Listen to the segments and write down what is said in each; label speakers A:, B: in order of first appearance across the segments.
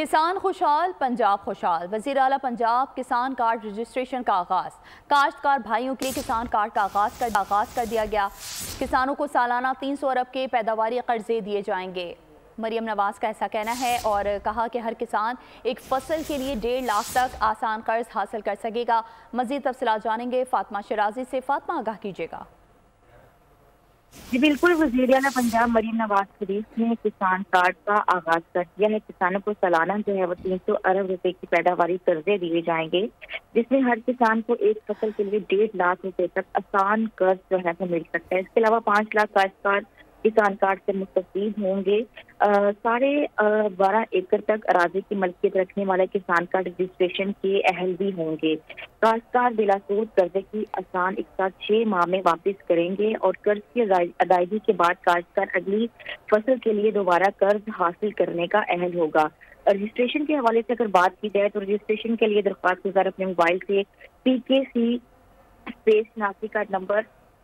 A: کسان خوشحال پنجاب خوشحال، وزیر اعلیٰ پنجاب کسان کارڈ رجسٹریشن کا آغاز۔ کاشتکار بھائیوں کے لیے کسان کارڈ کا آغاز کر دیا گیا۔ کسانوں کو سالانہ 300 ارب کے پیداواری قرضے دیے جائیں گے۔ مریم نواز کا ایسا کہنا ہے اور کہا کہ ہر کسان ایک فصل کے لیے 1.5 لاکھ تک آسان قرض حاصل کر سکے گا۔ مزید تفصیلات جانیں گے فاطمہ شرازی سے۔ فاطمہ، آگاہ کیجیے گا۔
B: جی بالکل، وزیر اعلیٰ پنجاب مریم نواز شریف نے کسان کارڈ کا آغاز کر دیا ہے۔ کسانوں کو سالانہ جو ہے وہ 300 ارب روپے کی پیداواری قرضے دیے جائیں گے، جس میں ہر کسان کو ایک فصل کے لیے 1.5 لاکھ روپے تک آسان قرض جو ہے وہ مل سکتا ہے۔ اس کے علاوہ 5 لاکھ کاشتکار کسان کارڈ سے مستفید ہوں گے۔ 12.5 ایکڑ تک اراضی کی ملکیت رکھنے والے کسان کارڈ رجسٹریشن کے اہل بھی ہوں گے۔ کاشتکار بلا سود قرضے کی آسان اقساط 6 ماہ میں واپس کریں گے اور قرض کی ادائیگی کے بعد کاشتکار اگلی فصل کے لیے دوبارہ قرض حاصل کرنے کا اہل ہوگا۔ رجسٹریشن کے حوالے سے اگر بات کی جائے تو رجسٹریشن کے لیے درخواست گزار اپنے موبائل سے PKC شناختی کارڈ نمبر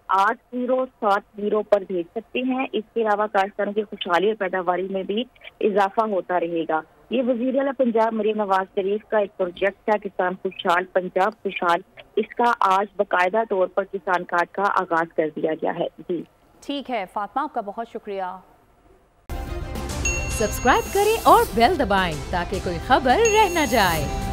B: 8070 پر بھیج سکتے ہیں۔ اس کے علاوہ کاشتکاروں کی خوشحالی اور پیداواری میں بھی اضافہ ہوتا رہے گا۔ یہ وزیر اعلیٰ پنجاب مریم نواز شریف کا ایک پروجیکٹ تھا کسان خوشحال پنجاب خوشحال، اس کا آج باقاعدہ طور پر کسان کارڈ کا آغاز کر دیا گیا ہے۔ جی
A: ٹھیک ہے فاطمہ، آپ کا بہت شکریہ۔
C: سبسکرائب کریں اور بیل دبائیں تاکہ کوئی خبر رہ نہ جائے۔